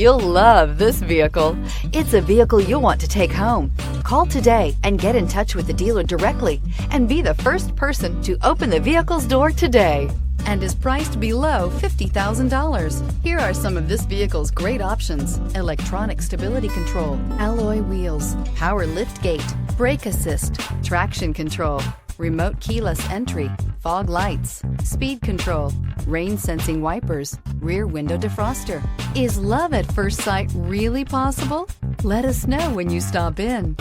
You'll love this vehicle. It's a vehicle you'll want to take home. Call today and get in touch with the dealer directly and be the first person to open the vehicle's door today. And is priced below $50,000. Here are some of this vehicle's great options: electronic stability control, alloy wheels, power lift gate, brake assist, traction control, remote keyless entry, fog lights, speed control, rain sensing wipers, rear window defroster. Is love at first sight really possible? Let us know when you stop in.